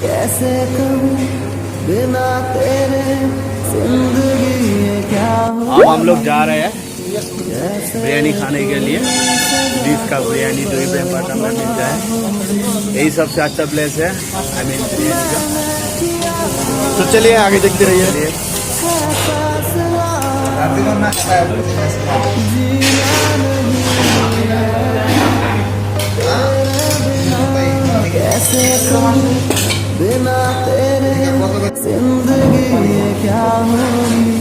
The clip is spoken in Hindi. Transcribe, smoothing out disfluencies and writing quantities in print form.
कैसे कहूँ बिना तेरे जिंदगी ये क्या हो। अब हम लोग जा रहे हैं बिरयानी खाने के लिए। बीफ का बिरयानी जो इब्राहिम पाटन में मिलता है, यही सबसे अच्छा प्लेस है आई मीन बिरयानी का। तो चलिए आगे देखते रहिए। कैसे कहूँ बिना तेरे जिंदगी ये क्या होगी।